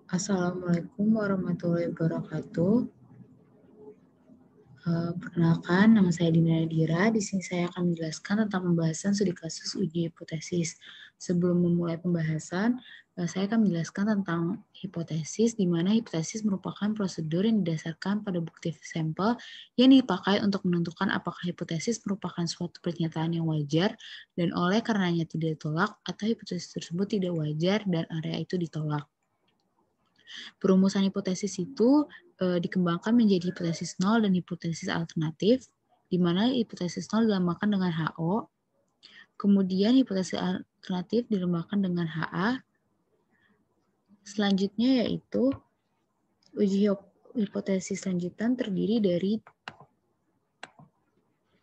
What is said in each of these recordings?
Assalamualaikum warahmatullahi wabarakatuh. Perkenalkan, nama saya Dina Nadira. Di sini saya akan menjelaskan tentang pembahasan studi kasus uji hipotesis. Sebelum memulai pembahasan, saya akan menjelaskan tentang hipotesis, di mana hipotesis merupakan prosedur yang didasarkan pada bukti sampel yang dipakai untuk menentukan apakah hipotesis merupakan suatu pernyataan yang wajar dan oleh karenanya tidak ditolak, atau hipotesis tersebut tidak wajar dan area itu ditolak. Perumusan hipotesis itu dikembangkan menjadi hipotesis nol dan hipotesis alternatif, di mana hipotesis nol dilambangkan dengan HO, kemudian hipotesis alternatif dilambangkan dengan HA. Selanjutnya yaitu uji hipotesis lanjutan terdiri dari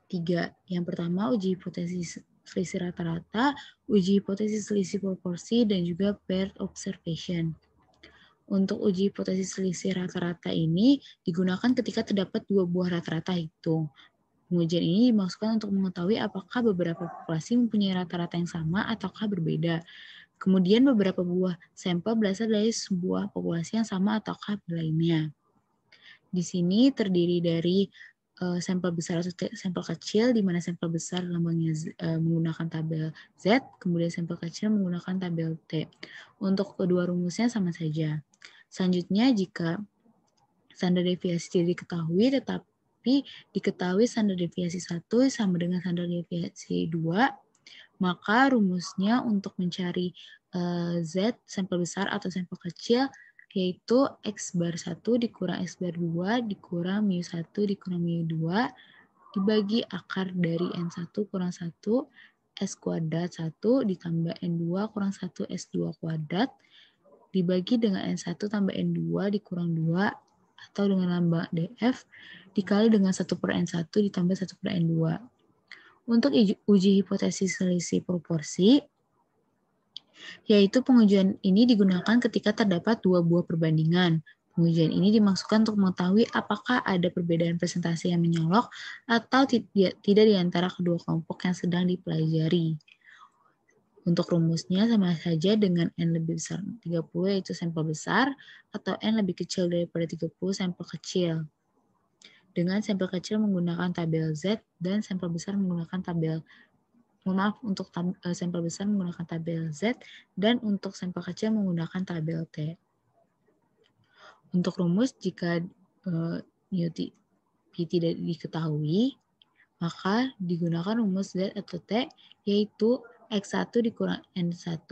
3. Yang pertama, uji hipotesis selisih rata-rata, uji hipotesis selisih proporsi, dan juga paired observation. Untuk uji hipotesis selisih rata-rata ini digunakan ketika terdapat dua buah rata-rata hitung. Pengujian ini dimaksudkan untuk mengetahui apakah beberapa populasi mempunyai rata-rata yang sama ataukah berbeda. Kemudian beberapa buah sampel berasal dari sebuah populasi yang sama ataukah lainnya. Di sini terdiri dari sampel besar atau sampel kecil, di mana sampel besar lambangnya menggunakan tabel Z, kemudian sampel kecil menggunakan tabel T. Untuk kedua rumusnya sama saja. Selanjutnya, jika standar deviasi tidak diketahui, tetapi diketahui standar deviasi 1 sama dengan standar deviasi 2, maka rumusnya untuk mencari Z, sampel besar atau sampel kecil, yaitu X bar 1 dikurang X bar 2 dikurang mu 1 dikurang mu 2 dibagi akar dari N1 kurang 1 S kuadrat 1 ditambah N2 kurang 1 S2 kuadrat dibagi dengan N1 tambah N2 dikurang 2 atau dengan lambang DF dikali dengan 1 per N1 ditambah 1 per N2. Untuk uji hipotesis selisih proporsi, yaitu pengujian ini digunakan ketika terdapat dua buah perbandingan. Pengujian ini dimaksudkan untuk mengetahui apakah ada perbedaan presentasi yang menyolok atau tidak di antara kedua kelompok yang sedang dipelajari. Untuk rumusnya sama saja dengan N lebih besar 30 yaitu sampel besar atau N lebih kecil daripada 30 sampel kecil. Dengan sampel kecil menggunakan tabel Z dan sampel besar menggunakan tabel untuk sampel besar menggunakan tabel Z dan untuk sampel kecil menggunakan tabel T. Untuk rumus jika P tidak diketahui, maka digunakan rumus Z atau T yaitu X1 dikurang N1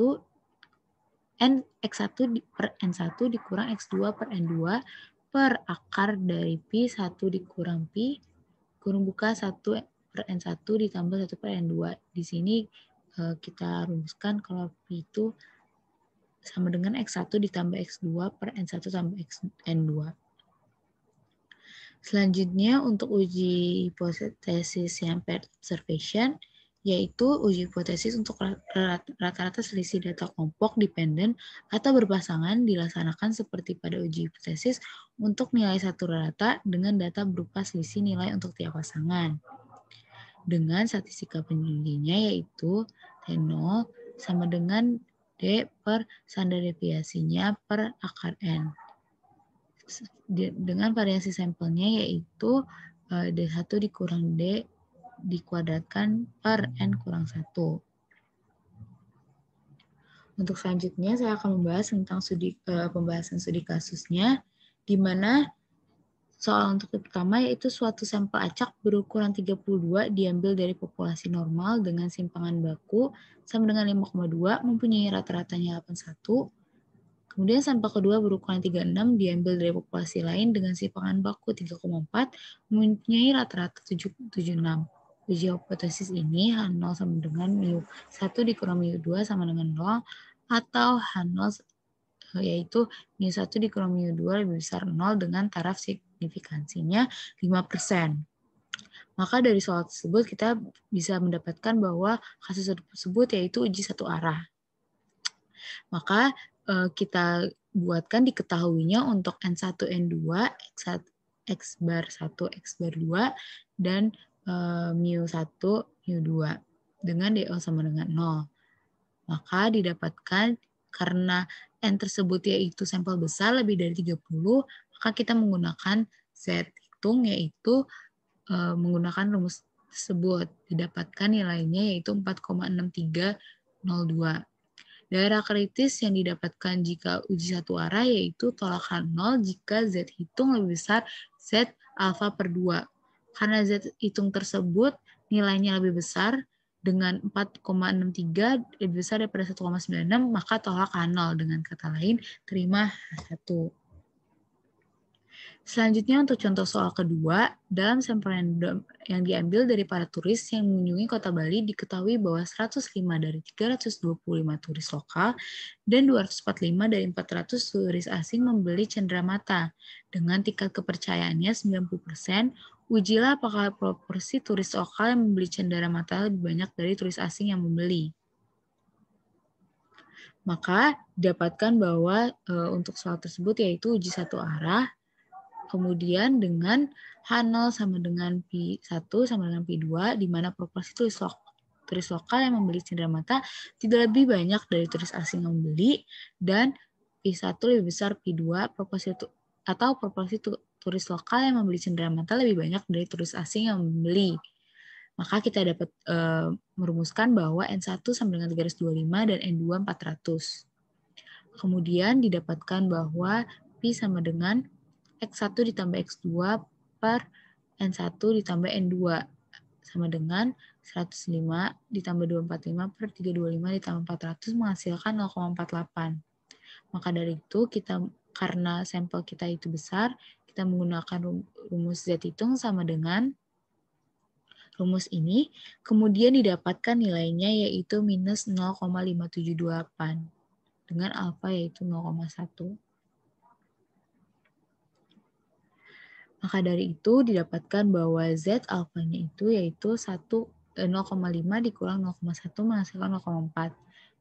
X1 per N1 dikurang X2 per N2 per akar dari P1 dikurang P kurung buka 1 per N1 ditambah 1 per N2. Di sini kita rumuskan kalau P itu sama dengan X1 ditambah X2 per N1 tambah N2. Selanjutnya untuk uji hipotesis yang paired observation, yaitu uji hipotesis untuk rata-rata selisih data kelompok dependen atau berpasangan dilaksanakan seperti pada uji hipotesis untuk nilai satu rata dengan data berupa selisih nilai untuk tiap pasangan. Dengan statistika penyujinya yaitu T0 sama dengan D per standar deviasinya per akar N. Dengan variasi sampelnya yaitu D1 dikurang D dikuadratkan per N kurang 1. Untuk selanjutnya saya akan membahas tentang pembahasan studi kasusnya, di mana soal untuk yang pertama yaitu suatu sampel acak berukuran 32 diambil dari populasi normal dengan simpangan baku sama dengan 5,2 mempunyai rata-ratanya 81. Kemudian sampel kedua berukuran 36 diambil dari populasi lain dengan simpangan baku 3,4 mempunyai rata-rata 7,76. Uji hipotesis ini H0 sama dengan mu 1 dikurang mu 2 sama dengan 0 atau H0 yaitu mu 1 dikurang mu 2 lebih besar 0 dengan taraf signifikansinya 5%. Maka dari soal tersebut kita bisa mendapatkan bahwa kasus tersebut yaitu uji satu arah. Maka kita buatkan diketahuinya untuk N1, N2, X bar 1, X bar 2, dan mu 1, mu 2 dengan DO sama dengan 0. Maka didapatkan karena N tersebut yaitu sampel besar lebih dari 30, maka kita menggunakan Z hitung yaitu menggunakan rumus tersebut. Didapatkan nilainya yaitu 4,6302. Daerah kritis yang didapatkan jika uji satu arah yaitu tolakan 0 jika Z hitung lebih besar Z alfa per 2. Karena Z hitung tersebut nilainya lebih besar dengan 4,63 lebih besar daripada 1,96, maka tolak H0. Dengan kata lain, terima H1. Selanjutnya untuk contoh soal kedua, dalam sampel yang diambil dari para turis yang mengunjungi Kota Bali diketahui bahwa 105 dari 325 turis lokal dan 245 dari 400 turis asing membeli cenderamata. Dengan tingkat kepercayaannya 90%, ujilah apakah proporsi turis lokal yang membeli cenderamata lebih banyak dari turis asing yang membeli. Maka didapatkan bahwa untuk soal tersebut yaitu uji satu arah, kemudian dengan H0 sama dengan Pi1 sama dengan Pi2, di mana proporsi turis lokal yang membeli cenderamata tidak lebih banyak dari turis asing yang membeli, dan Pi1 lebih besar Pi2, proporsi turis lokal yang membeli cenderamata lebih banyak dari turis asing yang membeli. Maka kita dapat merumuskan bahwa N1 sama dengan 325 dan N2 400. Kemudian didapatkan bahwa Pi sama dengan X1 ditambah X2 per N1 ditambah N2 sama dengan 105 ditambah 245 per 325 ditambah 400 menghasilkan 0,48. Maka dari itu karena sampel kita itu besar, kita menggunakan rumus Z hitung sama dengan rumus ini, kemudian didapatkan nilainya yaitu minus 0,578 dengan alfa yaitu 0,1. Maka dari itu didapatkan bahwa Z alfanya itu yaitu 0,5 dikurang 0,1 menghasilkan 0,4.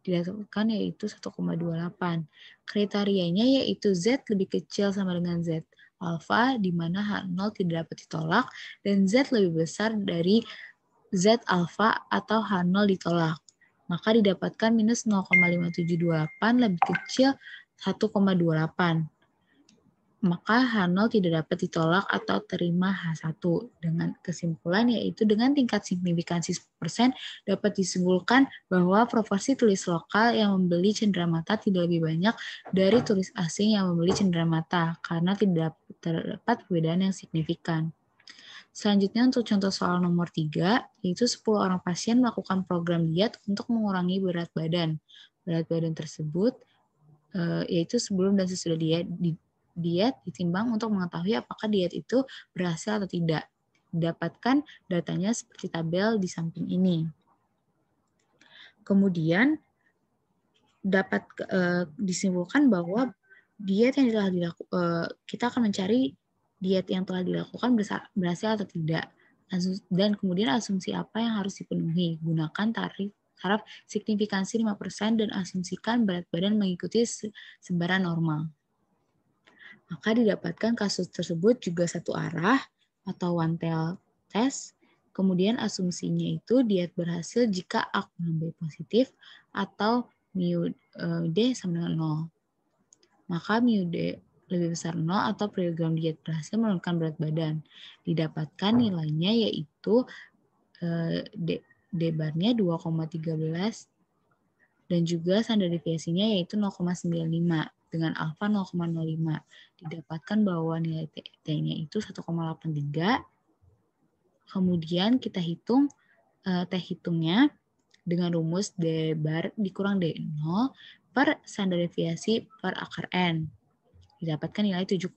Didapatkan yaitu 1,28. Kriterianya yaitu Z lebih kecil sama dengan Z alfa, di mana H0 tidak dapat ditolak, dan Z lebih besar dari Z alfa atau H0 ditolak. Maka didapatkan minus 0,578 lebih kecil 1,28. Maka H0 tidak dapat ditolak atau terima H1. Dengan kesimpulan yaitu dengan tingkat signifikansi 10% dapat disimpulkan bahwa proporsi turis lokal yang membeli cenderamata tidak lebih banyak dari turis asing yang membeli cenderamata karena tidak terdapat perbedaan yang signifikan. Selanjutnya untuk contoh soal nomor 3, yaitu 10 orang pasien melakukan program diet untuk mengurangi berat badan. Berat badan tersebut yaitu sebelum dan sesudah diet ditimbang untuk mengetahui apakah diet itu berhasil atau tidak. Didapatkan datanya seperti tabel di samping ini. Kemudian dapat disimpulkan bahwa diet yang telah kita akan mencari diet yang telah dilakukan berhasil atau tidak. Dan kemudian asumsi apa yang harus dipenuhi. Gunakan taraf signifikansi 5% dan asumsikan berat badan mengikuti sebaran normal. Maka didapatkan kasus tersebut juga satu arah atau one tail test. Kemudian asumsinya itu diet berhasil jika A kurang B positif atau mu D sama dengan 0. Maka mu D lebih besar 0 atau program diet berhasil menurunkan berat badan. Didapatkan nilainya yaitu D barnya 2,13 dan juga standar deviasinya yaitu 0,95 dengan alfa 0,05. Didapatkan bahwa nilai T-nya itu 1,83. Kemudian kita hitung T hitungnya dengan rumus D bar dikurang D0 per standar deviasi per akar N. Didapatkan nilai 7,03.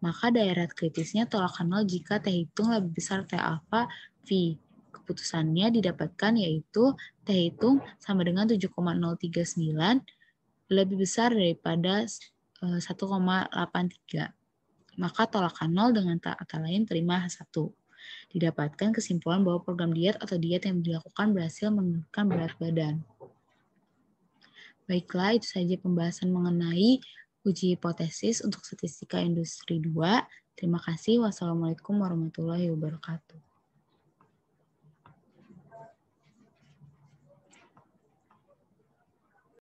Maka daerah kritisnya tolakan 0 jika T hitung lebih besar T alfa V. Keputusannya didapatkan yaitu T hitung sama dengan 7,039 lebih besar daripada 1,83. Maka tolakan 0 dengan kata lain terima H1. Didapatkan kesimpulan bahwa program diet atau diet yang dilakukan berhasil menurunkan berat badan. Baiklah, itu saja pembahasan mengenai uji hipotesis untuk statistika industri 2. Terima kasih. Wassalamualaikum warahmatullahi wabarakatuh.